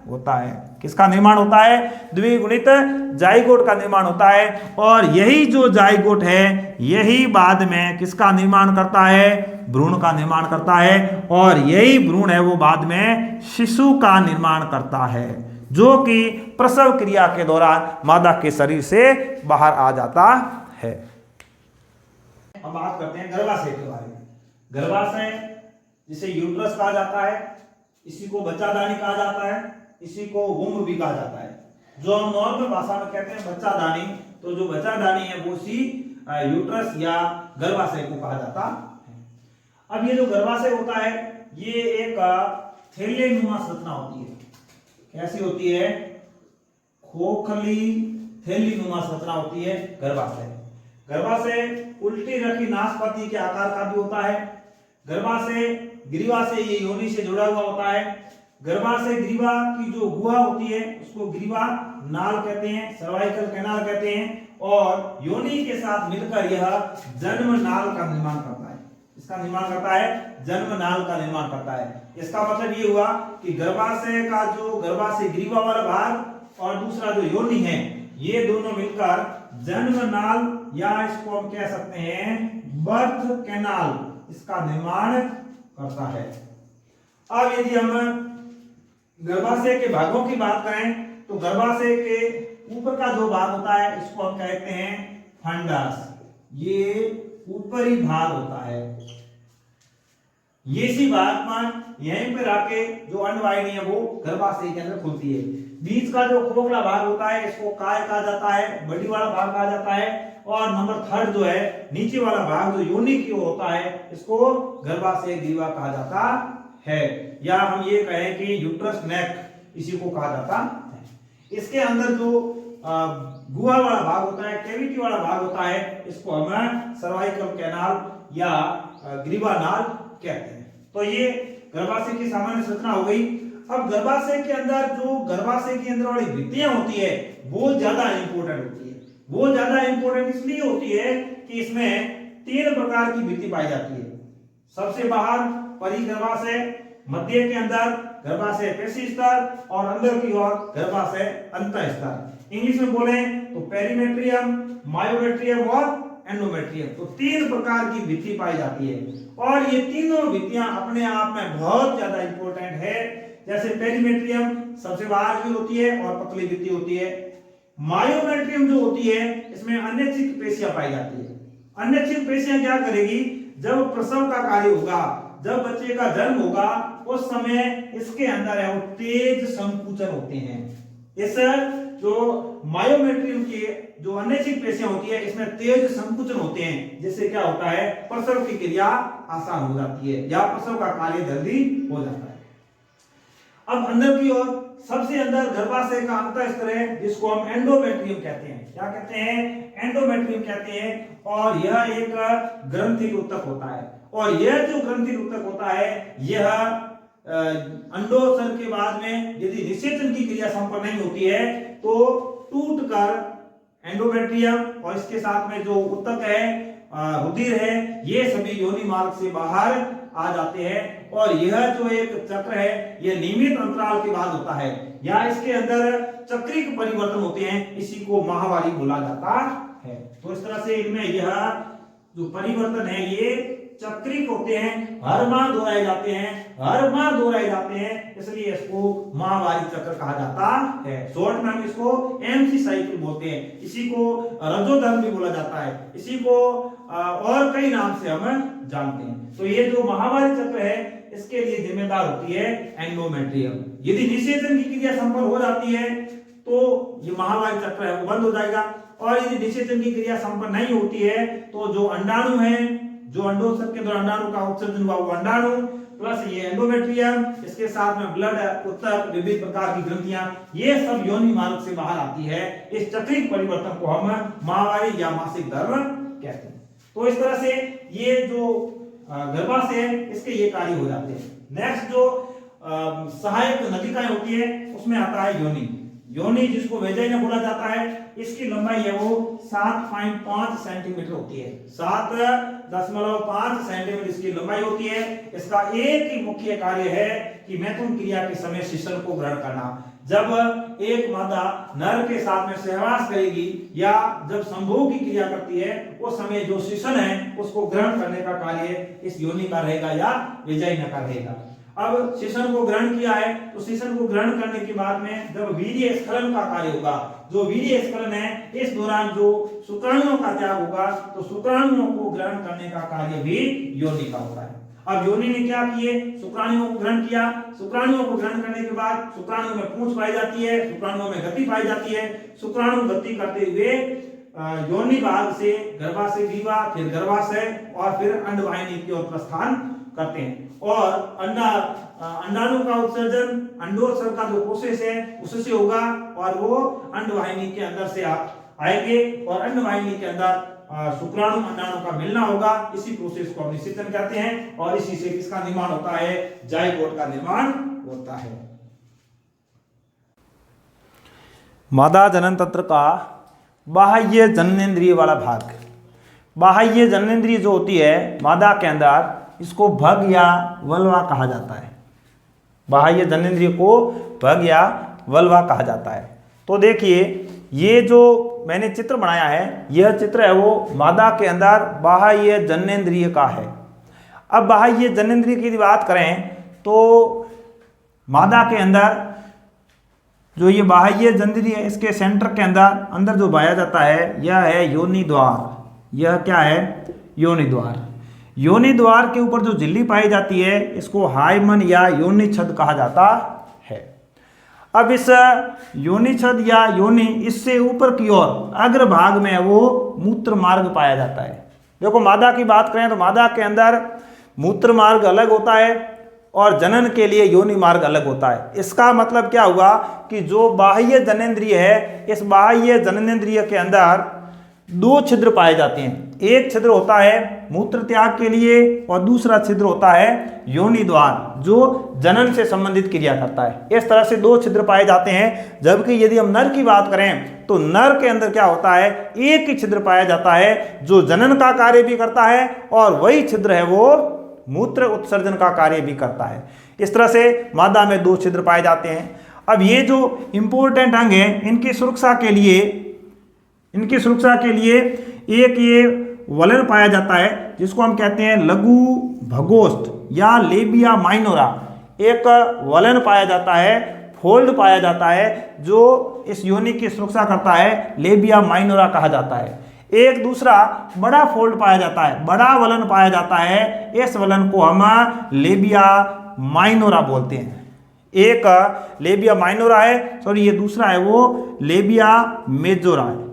होता है। किसका निर्माण होता है? द्विगुणित जाइगोट का निर्माण होता है। और यही जो जाइगोट है यही बाद में किसका निर्माण करता है? भ्रूण का निर्माण करता है, और यही भ्रूण है वो बाद में शिशु का निर्माण करता है, जो कि प्रसव क्रिया के दौरान मादा के शरीर से बाहर आ जाता है। अब बात करते हैं गर्भाशय के बारे में। गर्भाशय जिसे यूट्रस कहा जाता है, इसी को बच्चादानी कहा जाता है, इसी को वुम्ब भी कहा जाता है। जो हम नॉर्मल भाषा में कहते हैं बच्चादानी, तो जो बच्चादानी है वो सी यूट्रस या गर्भाशय को कहा जाता है। अब ये जो गर्भाशय होता है ये एक थैलेनुमा संरचना होती है। कैसी होती है? खोखली थैलीनुमा संरचना होती है गर्भाशय। गर्भाशय उल्टी रखी नाशपाती के आकार का भी होता है। गर्भाशय ग्रीवा से, ये योनि से जुड़ा हुआ होता है। गर्भाशय ग्रीवा की जो गुहा होती है उसको ग्रीवा नाल कहते हैं, सर्वाइकल कैनाल कहते हैं, और योनि के साथ मिलकर यह जन्म नाल का निर्माण करता है। इसका निर्माण करता है, जन्म नाल का निर्माण करता है। इसका मतलब ये हुआ कि गर्भाशय का जो गर्भाशय ग्रीवा वाला भाग और दूसरा जो योनि है ये दोनों मिलकर जन्म नाल या इसको हम कह सकते हैं बर्थ कैनाल, इसका निर्माण करता है। अब यदि हम गर्भाशय के भागों की बात करें तो गर्भाशय के ऊपर का जो भाग होता है इसको हम कहते हैं फंडस। ये ऊपरी भाग होता है। ये सी भाग पर यहीं पर आके जो अंडवाहिनी है वो गर्भाशय के अंदर खुलती है। बीच का जो खोखला भाग होता है इसको काय कहा जाता है, बड़ी वाला भाग कहा जाता है, और नंबर थर्ड जो है नीचे वाला भाग जो योनि की ओर होता है इसको गर्भाशय ग्रीवा कहा जाता है, या हम ये कहें कि यूट्रस नेक इसी को कहा जाता है। इसके अंदर जो गुहा वाला भाग होता है, कैविटी वाला भाग होता है, इसको हम सर्वाइकल कैनाल या ग्रीवा नाल कहते हैं। तो ये गर्भाशय की सामान्य संरचना हो गई। अब गर्भाशय के अंदर जो गर्भाशय के अंदर वाली भित्तियां होती है वो ज्यादा इंपॉर्टेंट होती है। वो ज्यादा इंपॉर्टेंट इसलिए होती है कि इसमें 3 प्रकार की भित्ति पाई जाती है। सबसे बाहर परिगर्भाशय, मध्य के अंदर गर्भाशय पेशी स्तर, और अंदर की ओर गर्भाशय अंतः स्तर। इंग्लिश में बोले तो पेरीमेट्रियम, मायोमेट्रियम और एंडोमेट्रियम। तो 3 प्रकार की भित्ति पाई जाती है, और ये तीनों भित्तियां अपने आप में बहुत ज्यादा इंपॉर्टेंट है। जैसे पेरीमेट्रियम सबसे बाहर की होती है और पतली भित्ति होती है। मायोमेट्रियम जो होती है इसमें अन्यछिद्र पेशियां पाई जाती है। अन्यछिद्र पेशियां क्या करेगी? जब प्रसव का कार्य होगा, जब बच्चे का जन्म होगा, उस समय इसके अंदर है वो तेज संकुचन होते हैं। इस जो मायोमेट्रियम की जो अन्यछिद्र पेशियां होती है इसमें तेज संकुचन होते हैं, जिससे क्या होता है प्रसव की क्रिया आसान हो जाती है या प्रसव का कार्य जल्दी हो जाता है। अब अंदर की ओर सबसे अंदर गर्भाशय का अंतः स्तर है जिसको हम एंडोमेट्रियम कहते हैं। क्या कहते हैं? एंडोमेट्रियम कहते हैं। और यह एक ग्रंथि ऊतक होता है, और यह जो ग्रंथि ऊतक होता है यह अंडोत्सर्ग के बाद में यदि निषेचन की क्रिया संपन्न नहीं होती है तो टूटकर एंडोमेट्रियम और इसके साथ में जो ऊतक है, रुधिर है, ये सभी योनि मार्ग से बाहर आ जाते हैं। और यह जो एक चक्र है यह नियमित अंतराल के बाद होता है, या इसके अंदर चक्रिक परिवर्तन होते हैं, इसी को माहवारी बोला जाता है। तो इस तरह से इनमें यह जो परिवर्तन है ये चक्रिक होते हैं, हर माह दोहराए जाते हैं, हर माह दोहराए जाते हैं, इसलिए इसको माहवारी चक्र कहा जाता है। शॉर्ट में हम इसको एमसी साइकिल बोलते हैं, इसी को रजोधर्म भी बोला जाता है, इसी को और कई नाम से हम जानते हैं। तो ये जो माहवारी चक्र है इसके लिए जिम्मेदार होती है एंडोमेट्रियम। यदि निषेचन की क्रिया संपन्न हो जाती है तो ये माहवारी चक्र है वो बंद हो जाएगा, और यदि निषेचन की क्रिया संपन्न नहीं होती है तो जो अंडाणु है, जो अंडोत्सर्ग के दौरान अंडाणु का उत्सर्जन हुआ वो अंडाणु प्लस ये एंडोमेट्रियम, इसके साथ में ब्लड ऊतक, विविध प्रकार की ग्रंथियां, ये सब योनि मार्ग से बाहर आती है। इस चक्रिक परिवर्तन को हम माहवारी या मासिक धर्म कहते हैं। तो इस तरह से ये जो गर्भाशय है इसके ये कार्य हो जाते हैं। नेक्स्ट जो सहायक नलिकाएं होती है उसमें आता है योनि। योनि जिसको वेजाइना बोला जाता है, इसकी लंबाई है वो 7.5 सेंटीमीटर होती है। 7.5 सेंटीमीटर इसकी लंबाई होती है। इसका एक ही मुख्य कार्य है कि मैथुन क्रिया के समय शिशु को ग्रहण करना। जब एक मादा नर के साथ में सहवास करेगी या जब संभोग की क्रिया करती है उस समय जो शिशु है उसको ग्रहण करने का कार्य इस योनि का रहेगा या वेजाइना का रहेगा। अब शिशु को ग्रहण किया है तो शिशु को ग्रहण करने के बाद में जब वीर्य स्खलन का कार्य होगा, जो वीर्य स्खलन है इस दौरान जो शुक्राणुओं का त्याग होगा तो शुक्राणुओं को ग्रहण करने का कार्य भी योनि का होता है। अब योनि ने क्या किए? शुक्राणुओं को ग्रहण किया। शुक्राणुओं को ग्रहण करने के बाद शुक्राणु में पूंछ पाई जाती है, शुक्राणुओं में गति पाई जाती है। शुक्राणु गति करते हुए योनि भाग से गर्भाशय ग्रीवा, फिर गर्भाशय और फिर अंडवाहिनी की ओर प्रस्थान करते हैं। और अंडाणु का उत्सर्जन अंडोत्सर्ग का जो प्रोसेस है उससे होगा और वो अंडवाहिनी के अंदर से आएंगे और अंडवाहिनी के अंदर शुक्राणु अंडाणु का मिलना होगा। इसी प्रोसेस को हम निषेचन कहते हैं और इसी से किसका निर्माण होता है, जाइगोट का निर्माण होता है। मादा जनन तंत्र का बाह्य जननेंद्रिय वाला भाग, बाह्य जननेंद्रिय जो होती है मादा के अंदर, इसको भग या वल्वा कहा जाता है। बाह्य जननेंद्रिय को भग या वल्वा कहा जाता है। तो देखिए ये जो मैंने चित्र बनाया है, यह चित्र है वो मादा के अंदर बाह्य जननेंद्रिय का है। अब बाह्य जननेंद्रिय की बात करें तो मादा के अंदर जो ये बाह्य जननेंद्रिय है, इसके सेंटर के अंदर जो पाया जाता है यह है योनि द्वार। यह क्या है, योनि द्वार। योनि द्वार के ऊपर जो झिल्ली पाई जाती है इसको हाइमन या योनि छद कहा जाता है। अब इस योनि छद या योनि, इससे ऊपर की ओर अग्र भाग में वो मूत्र मार्ग पाया जाता है। देखो मादा की बात करें तो मादा के अंदर मूत्र मार्ग अलग होता है और जनन के लिए योनि मार्ग अलग होता है। इसका मतलब क्या हुआ कि जो बाह्य जननेंद्रिय है, इस बाह्य जननेंद्रिय के अंदर दो छिद्र पाए जाते हैं। एक छिद्र होता है मूत्र त्याग के लिए और दूसरा छिद्र होता है योनि द्वार जो जनन से संबंधित क्रिया करता है। इस तरह से दो छिद्र पाए जाते हैं। जबकि यदि हम नर की बात करें तो नर के अंदर क्या होता है, एक ही छिद्र पाया जाता है जो जनन का कार्य भी करता है और वही छिद्र है वो मूत्र उत्सर्जन का कार्य भी करता है। इस तरह से मादा में दो छिद्र पाए जाते हैं। अब ये जो इंपॉर्टेंट अंग है, इनकी सुरक्षा के लिए एक ये वलन पाया जाता है जिसको हम कहते हैं लघु भगोष्ठ या लेबिया माइनोरा। एक वलन पाया जाता है, फोल्ड पाया जाता है जो इस योनि की सुरक्षा करता है, लेबिया माइनोरा कहा जाता है। एक दूसरा बड़ा फोल्ड पाया जाता है, बड़ा वलन पाया जाता है, इस वलन को हम लेबिया माइनोरा बोलते हैं। एक लेबिया माइनोरा है, सॉरी ये दूसरा है वो लेबिया मेजोरा है।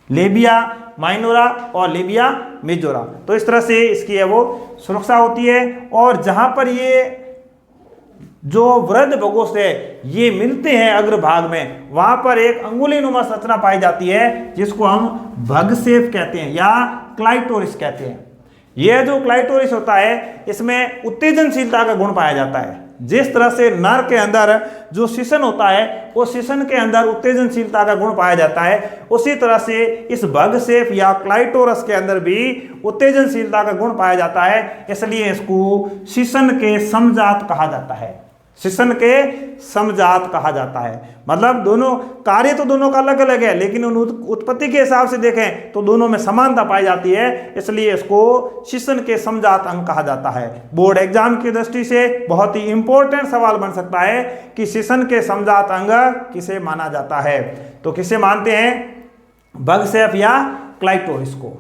लेबिया माइनोरा और लेबिया मेजोरा। तो इस तरह से इसकी है वो सुरक्षा होती है। और जहां पर ये जो वृद्ध भगोष्ठ है ये मिलते हैं अग्र भाग में, वहां पर एक अंगुलीनुमा संरचना पाई जाती है जिसको हम भगसेफ कहते हैं या क्लाइटोरिस कहते हैं। यह जो क्लाइटोरिस होता है इसमें उत्तेजनशीलता का गुण पाया जाता है। जिस तरह से नर के अंदर जो शिशन होता है वो शिशन के अंदर उत्तेजनशीलता का गुण पाया जाता है, उसी तरह से इस भगसेफ या क्लाइटोरस के अंदर भी उत्तेजनशीलता का गुण पाया जाता है। इसलिए इसको शिशन के समजात कहा जाता है। शिशन के समजात कहा जाता है। मतलब दोनों कार्य तो दोनों का अलग अलग है, लेकिन उन उत्पत्ति के हिसाब से देखें तो दोनों में समानता पाई जाती है, इसलिए इसको शिशन के समजात अंग कहा जाता है। बोर्ड एग्जाम की दृष्टि से बहुत ही इंपॉर्टेंट सवाल बन सकता है कि शिशन के समजात अंग किसे माना जाता है। तो किसे मानते हैं, भगसेफ या क्लाइटोरिस को।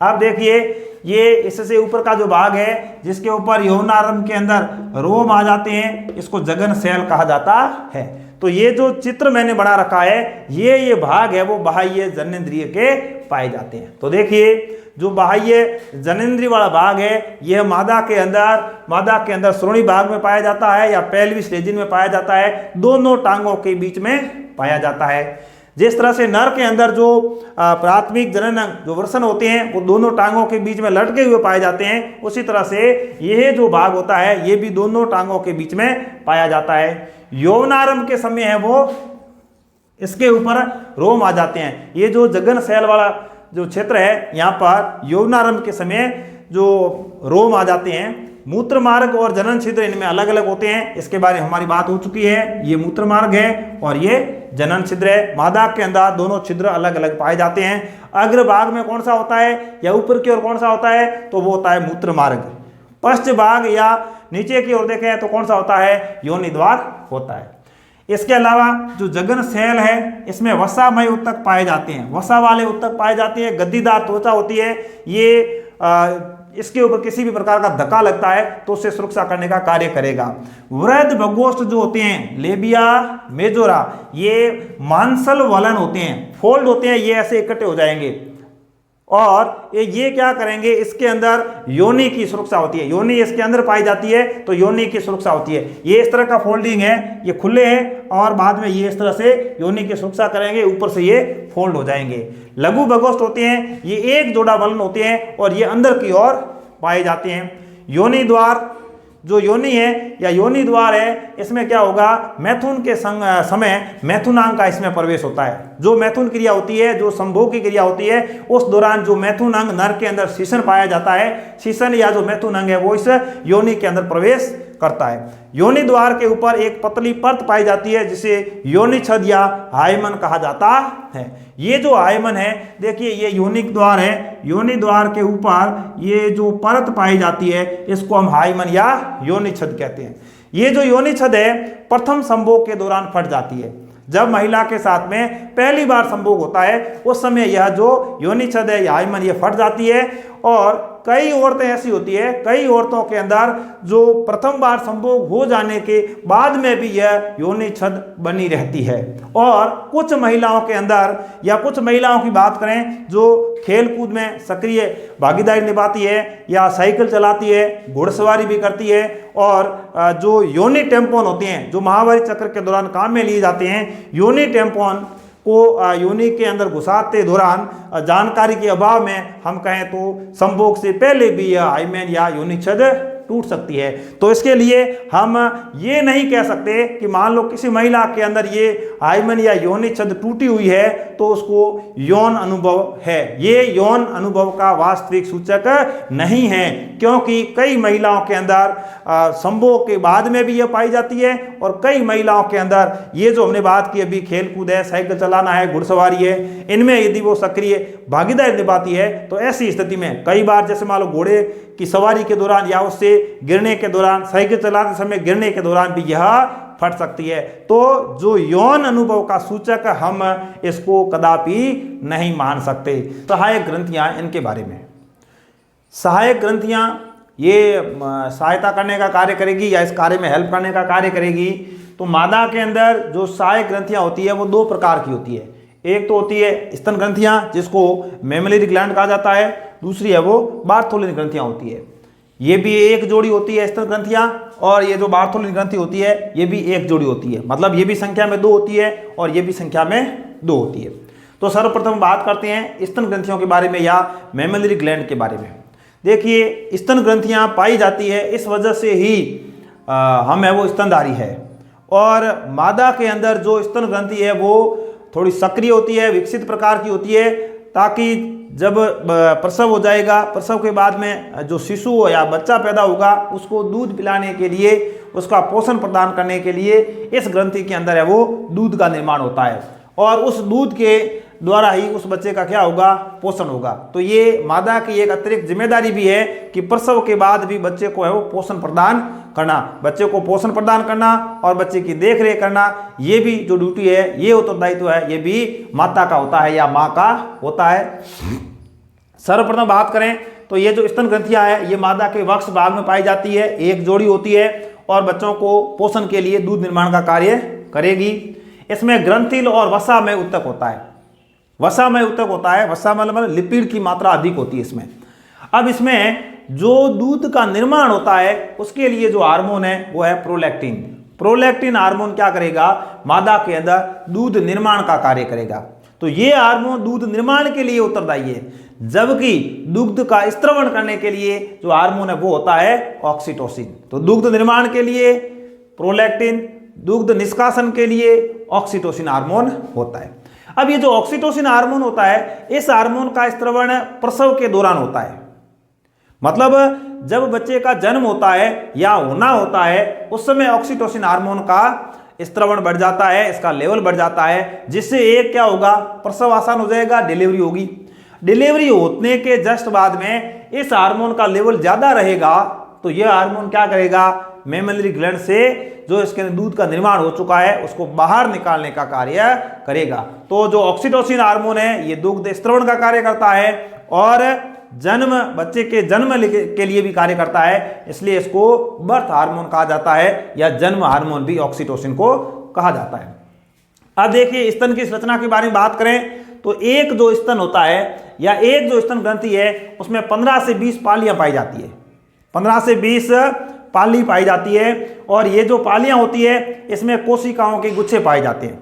अब देखिए ये इससे ऊपर का जो भाग है जिसके ऊपर यौनारंभ के अंदर रोम आ जाते हैं, इसको जगन सेल कहा जाता है। तो ये जो चित्र मैंने बना रखा है ये भाग है वो बाह्य जननेंद्रिय के पाए जाते हैं। तो देखिए जो बाह्य जननेंद्रिय वाला भाग है यह मादा के अंदर श्रोणी भाग में पाया जाता है या पेल्विस रीजन में पाया जाता है, दोनों टांगों के बीच में पाया जाता है। जिस तरह से नर के अंदर जो प्राथमिक जनन अंग जो वृषण होते हैं वो दोनों टांगों के बीच में लटके हुए पाए जाते हैं, उसी तरह से यह जो भाग होता है ये भी दोनों टांगों के बीच में पाया जाता है। यौवनारंभ के समय है वो इसके ऊपर रोम आ जाते हैं। ये जो जगन सेल वाला जो क्षेत्र है यहाँ पर यौवनारंभ के समय जो रोम आ जाते हैं। मूत्र मार्ग और जनन छिद्र इनमें अलग अलग होते हैं, इसके बारे में हमारी बात हो चुकी है। ये मूत्र मार्ग है और ये जनन छिद्र है। मादा के अंदर दोनों छिद्र अलग अलग पाए जाते हैं। अग्र भाग में कौन सा होता है या ऊपर की ओर कौन सा होता है, तो वो होता है मूत्र मार्ग। पश्च भाग या नीचे की ओर देखें तो कौन सा होता है, योनि द्वार होता है। इसके अलावा जो जगन सेल है इसमें वसामय उत्तक पाए जाते हैं, वसा वाले उत्तक पाए जाते हैं। गद्दीदार त्वचा होती है। ये इसके ऊपर किसी भी प्रकार का धक्का लगता है तो उससे सुरक्षा करने का कार्य करेगा। वृहद भगोष्ठ जो होते हैं, लेबिया मेजोरा, ये मांसल वलन होते हैं, फोल्ड होते हैं, ये ऐसे इकट्ठे हो जाएंगे और ये क्या करेंगे, इसके अंदर योनि की सुरक्षा होती है, योनि इसके अंदर पाई जाती है तो योनि की सुरक्षा होती है। ये इस तरह का फोल्डिंग है, ये खुले हैं और बाद में ये इस तरह से योनि की सुरक्षा करेंगे, ऊपर से ये फोल्ड हो जाएंगे। लघु भगोष्ठ होते हैं, ये एक जोड़ा वलन होते हैं और ये अंदर की ओर पाए जाते हैं। योनि द्वार, जो योनि है या योनि द्वार है, इसमें क्या होगा, मैथुन के समय मैथुनांग का इसमें प्रवेश होता है। जो मैथुन क्रिया होती है, जो संभोग की क्रिया होती है, उस दौरान जो मैथुनांग नर के अंदर शीशन पाया जाता है, शीशन या जो मैथुनांग है वो इस योनि के अंदर प्रवेश करता है। योनि द्वार के ऊपर एक पतली परत पाई जाती है जिसे योनि छद या हाइमन कहा जाता है। ये जो हाइमन है, देखिए ये योनिक द्वार है, योनि द्वार के ऊपर ये जो परत पाई जाती है इसको हम हाइमन या योनि छद कहते हैं। ये जो योनि छद है प्रथम संभोग के दौरान फट जाती है। जब महिला के साथ में पहली बार संभोग होता है उस समय यह जो योनि छद है या हाइमन ये फट जाती है। और कई औरतें ऐसी होती है, कई औरतों के अंदर जो प्रथम बार संभोग हो जाने के बाद में भी यह योनि छद बनी रहती है। और कुछ महिलाओं के अंदर, या कुछ महिलाओं की बात करें जो खेल कूद में सक्रिय भागीदारी निभाती है या साइकिल चलाती है, घुड़सवारी भी करती है, और जो योनि टेम्पोन होते हैं जो माहवारी चक्र के दौरान काम में लिए जाते हैं, योनि टेम्पोन को योनि के अंदर घुसाते दौरान जानकारी के अभाव में हम कहें तो संभोग से पहले भी यह हाइमेन या योनि छद टूट सकती है। तो इसके लिए हम ये नहीं कह सकते कि मान लो किसी महिला के अंदर ये हाइमेन या योनि छद टूटी हुई है तो उसको यौन अनुभव है। ये यौन अनुभव का वास्तविक सूचक नहीं है, क्योंकि कई महिलाओं के अंदर संभोग के बाद में भी यह पाई जाती है और कई महिलाओं के अंदर ये जो हमने बात की अभी, खेल कूद है, साइकिल चलाना है, घुड़सवारी है, इनमें यदि वो सक्रिय भागीदारी निभाती है तो ऐसी स्थिति में कई बार जैसे मान लो घोड़े की सवारी के दौरान या उससे गिरने के दौरान, साइकिल चलाते समय गिरने के दौरान भी यह फट सकती है। तो जो यौन अनुभव का सूचक हम इसको कदापि नहीं मान सकते। सहायक ग्रंथियां, इनके बारे में, सहायक ग्रंथियां ये सहायता करने का कार्य करेगी या इस कार्य में हेल्प करने का कार्य करेगी। तो मादा के अंदर जो सहायक ग्रंथियां होती है वो दो प्रकार की होती है। एक तो होती है स्तन ग्रंथियां जिसको मेमोलरी ग्लैंड कहा जाता है, दूसरी है वो बार्थोलिन ग्रंथियां होती है। ये भी एक जोड़ी होती है स्तन ग्रंथियां, और ये जो बार्थोलिन ग्रंथि होती है ये भी एक जोड़ी होती है, मतलब ये भी संख्या में 2 होती है और ये भी संख्या में 2 होती है। तो सर्वप्रथम बात करते हैं स्तन ग्रंथियों के बारे में या मेमोलरी ग्लैंड के बारे में। देखिए स्तन ग्रंथियां पाई जाती है, इस वजह से ही हम है वो स्तनधारी है। और मादा के अंदर जो स्तन ग्रंथि है वो थोड़ी सक्रिय होती है, विकसित प्रकार की होती है, ताकि जब प्रसव हो जाएगा, प्रसव के बाद में जो शिशु या बच्चा पैदा होगा उसको दूध पिलाने के लिए, उसका पोषण प्रदान करने के लिए इस ग्रंथि के अंदर है वो दूध का निर्माण होता है, और उस दूध के द्वारा ही उस बच्चे का क्या होगा, पोषण होगा। तो ये मादा की एक अतिरिक्त जिम्मेदारी भी है कि प्रसव के बाद भी बच्चे को है वो पोषण प्रदान करना, बच्चे को पोषण प्रदान करना और बच्चे की देख रेख करना, ये भी जो ड्यूटी है, ये उत्तरदायित्व है, ये भी माता का होता है या माँ का होता है। सर्वप्रथम बात करें तो ये जो स्तन ग्रंथियां है ये मादा के वक्ष भाग में पाई जाती है, एक जोड़ी होती है और बच्चों को पोषण के लिए दूध निर्माण का कार्य करेगी। इसमें ग्रंथिल और वसा में उत्तक होता है, वसा में उत्तक होता है, वसा मतलब लिपिड की मात्रा अधिक होती है इसमें। अब इसमें जो दूध का निर्माण होता है उसके लिए जो हार्मोन है वो है प्रोलैक्टिन। प्रोलैक्टिन हार्मोन क्या करेगा, मादा के अंदर दूध निर्माण का कार्य करेगा। तो ये हार्मोन दूध निर्माण के लिए उत्तरदायी है, जबकि दुग्ध का स्त्रवण करने के लिए जो हार्मोन है वो होता है ऑक्सीटोसिन। तो दुग्ध निर्माण के लिए प्रोलैक्टिन, दुग्ध निष्कासन के लिए ऑक्सीटोसिन हार्मोन होता है। अब ये जो ऑक्सीटोसिन हार्मोन होता है, इस हार्मोन का स्त्रवण प्रसव के दौरान होता है, मतलब जब बच्चे का जन्म होता है या होना होता है उस समय ऑक्सीटोसिन हार्मोन का स्त्रवण बढ़ जाता है, इसका लेवल बढ़ जाता है, जिससे एक क्या होगा, प्रसव आसान हो जाएगा, डिलीवरी होगी। डिलीवरी होने के जस्ट बाद में इस हार्मोन का लेवल ज्यादा रहेगा तो यह हार्मोन क्या करेगा, मेमोलरी ग्लैंड से जो इसके दूध का निर्माण हो चुका है उसको बाहर निकालने का कार्य करेगा। तो जो ऑक्सीटोसिन हार्मोन है ये दुग्ध स्त्रवण का कार्य करता है, और जन्म, बच्चे के जन्म के लिए भी कार्य करता है, इसलिए इसको बर्थ हार्मोन कहा जाता है या जन्म हार्मोन भी ऑक्सीटोसिन को कहा जाता है। अब देखिए स्तन की संरचना के बारे में बात करें तो एक जो स्तन होता है या एक जो स्तन ग्रंथि है उसमें 15 से 20 पालियां पाई जाती है, 15 से 20 पाली पाई जाती है। और ये जो पालियां होती है इसमें कोशिकाओं के गुच्छे पाए जाते हैं,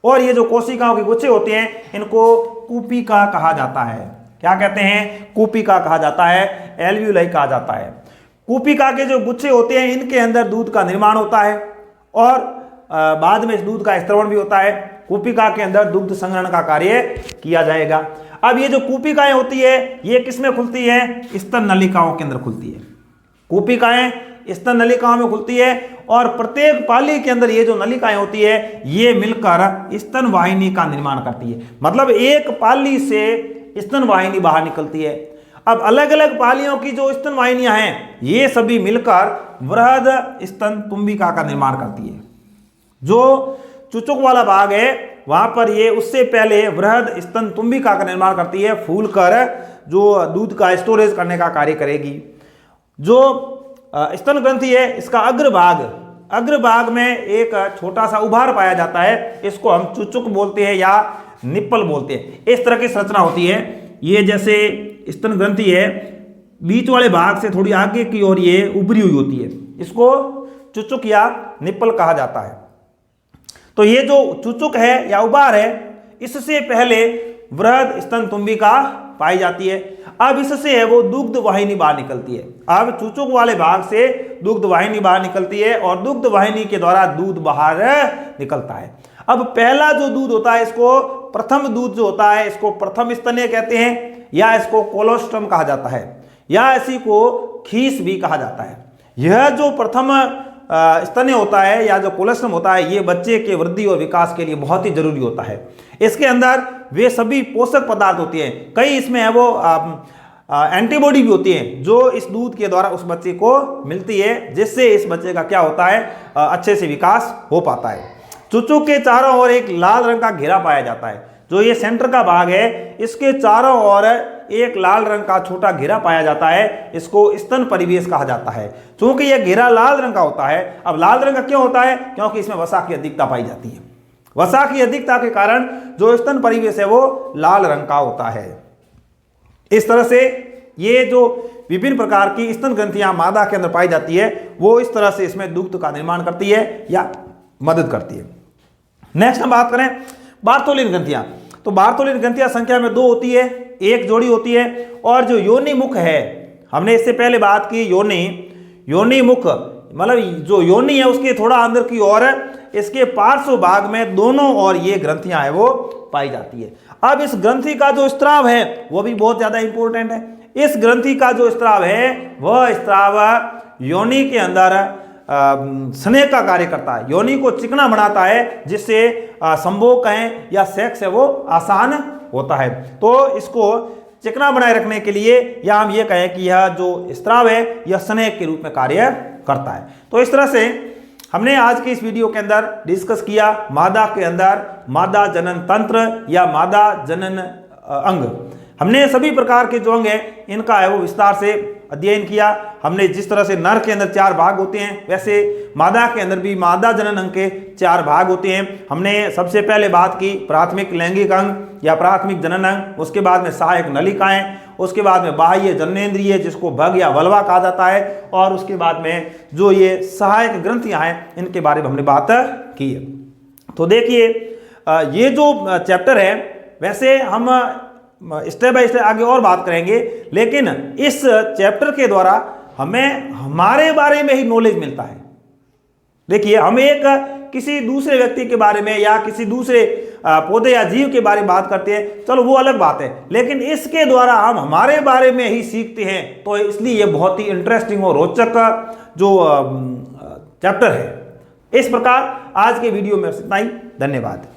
और ये जो कोशिकाओं के गुच्छे होते हैं इनको कूपिका कहा जाता है। क्या कहते हैं? कूपिका कहा जाता है, एल्व्यूलाई कहा जाता है। कूपिका के जो गुच्छे होते हैं इनके अंदर दूध का निर्माण होता है और बाद में इस दूध का स्त्रवण भी होता है। कूपिका के अंदर दुग्ध संग्रहण का कार्य किया जाएगा। अब ये जो कूपिकाएं होती है ये किसमें खुलती है? स्तन नलिकाओं के अंदर खुलती है। कूपिकाएं स्तन नलिकाओं में खुलती है और प्रत्येक पाली के अंदर ये जो नलिकाएं होती है ये मिलकर स्तन वाहिनी का निर्माण करती है। मतलब एक पाली से स्तन वाहिनी बाहर निकलती है। अब अलग अलग पालियों की जो स्तन वाहिनियां हैं ये सभी मिलकर वृहद स्तन तुम्बिका का निर्माण करती है। जो चुचुक वाला भाग है वहां पर ये उससे पहले वृहद स्तन तुम्बिका का निर्माण करती है, फूल कर जो दूध का स्टोरेज करने का कार्य करेगी। जो स्तन ग्रंथि है इसका अग्रभाग में एक छोटा सा उभार पाया जाता है, इसको हम चुचुक बोलते हैं या निप्पल बोलते हैं। इस तरह की संरचना होती है। ये जैसे स्तन ग्रंथि है बीच वाले भाग से थोड़ी आगे की ओर ये उभरी हुई होती है, इसको चुचुक या निप्पल कहा जाता है। तो ये जो चुचुक है या उबार है इससे पहले वृहद स्तन तुम्बिका पाई जाती है। अब इससे है वो दुग्ध वाहिनी बाहर निकलती है। अब चुचुक वाले भाग से दुग्ध वाहिनी बाहर निकलती है और दुग्ध वाहिनी के द्वारा दूध बाहर निकलता है। अब पहला जो दूध होता है इसको प्रथम दूध जो होता है इसको प्रथम स्तनीय कहते हैं या इसको कोलोस्ट्रम कहा जाता है या इसी को खीस भी कहा जाता है। यह जो प्रथम स्तन्य होता है या जो कोलोस्ट्रम होता है ये बच्चे के वृद्धि और विकास के लिए बहुत ही जरूरी होता है। इसके अंदर वे सभी पोषक पदार्थ होते हैं, कई इसमें है वो एंटीबॉडी भी होती है जो इस दूध के द्वारा उस बच्चे को मिलती है, जिससे इस बच्चे का क्या होता है अच्छे से विकास हो पाता है। चुचुक के चारों ओर एक लाल रंग का घेरा पाया जाता है। जो ये सेंटर का भाग है इसके चारों ओर एक लाल रंग का छोटा घेरा पाया जाता है, इसको स्तन परिवेश कहा जाता है। क्योंकि यह घेरा लाल रंग का होता है। अब लाल रंग का क्यों होता है? क्योंकि इसमें वसा की अधिकता पाई जाती है। वसा की अधिकता के कारण जो स्तन परिवेश है वो लाल रंग का होता है। इस तरह से ये जो विभिन्न प्रकार की स्तन ग्रंथियां मादा के अंदर पाई जाती है वो इस तरह से इसमें दुग्ध का निर्माण करती है या मदद करती है। नेक्स्ट हम बात करें बार्थोलिन ग्रंथियां। तो बार्थोलिन ग्रंथियां संख्या में 2 होती है, एक जोड़ी होती है। और जो योनि मुख है, हमने इससे पहले बात की योनि मुख मतलब जो योनि है उसके थोड़ा अंदर की ओर इसके पार्श्व भाग में दोनों ओर ये ग्रंथियां है वो पाई जाती है। अब इस ग्रंथि का जो स्त्राव है वो भी बहुत ज्यादा इंपॉर्टेंट है। इस ग्रंथि का जो स्त्राव है वह स्त्राव योनि के अंदर स्नेह का कार्य करता है, योनि को चिकना बनाता है, जिससे संभोग कहें या सेक्स है वो आसान होता है। तो इसको चिकना बनाए रखने के लिए या हम ये कहें कि यह जो स्त्राव है यह स्नेह के रूप में कार्य करता है। तो इस तरह से हमने आज की इस वीडियो के अंदर डिस्कस किया मादा के अंदर मादा जनन तंत्र या मादा जनन अंग। हमने सभी प्रकार के जो अंग हैं इनका है वो विस्तार से अध्ययन किया। हमने जिस तरह से नर के अंदर 4 भाग होते हैं वैसे मादा के अंदर भी मादा जनन अंग के 4 भाग होते हैं। हमने सबसे पहले बात की प्राथमिक लैंगिक अंग या प्राथमिक जनन अंग, उसके बाद में सहायक नलिकाएं, उसके बाद में बाह्य जननेंद्रिय जिसको भग या वल्वा कहा जाता है, और उसके बाद में जो ये सहायक ग्रंथियां हैं इनके बारे में हमने बात की है। तो देखिए ये जो चैप्टर है वैसे हम स्टेप बाय स्टेप आगे और बात करेंगे, लेकिन इस चैप्टर के द्वारा हमें हमारे बारे में ही नॉलेज मिलता है। देखिए हम एक किसी दूसरे व्यक्ति के बारे में या किसी दूसरे पौधे या जीव के बारे में बात करते हैं, चलो वो अलग बात है, लेकिन इसके द्वारा हम हमारे बारे में ही सीखते हैं। तो इसलिए ये बहुत ही इंटरेस्टिंग और रोचक जो चैप्टर है। इस प्रकार आज के वीडियो में इतना ही। धन्यवाद।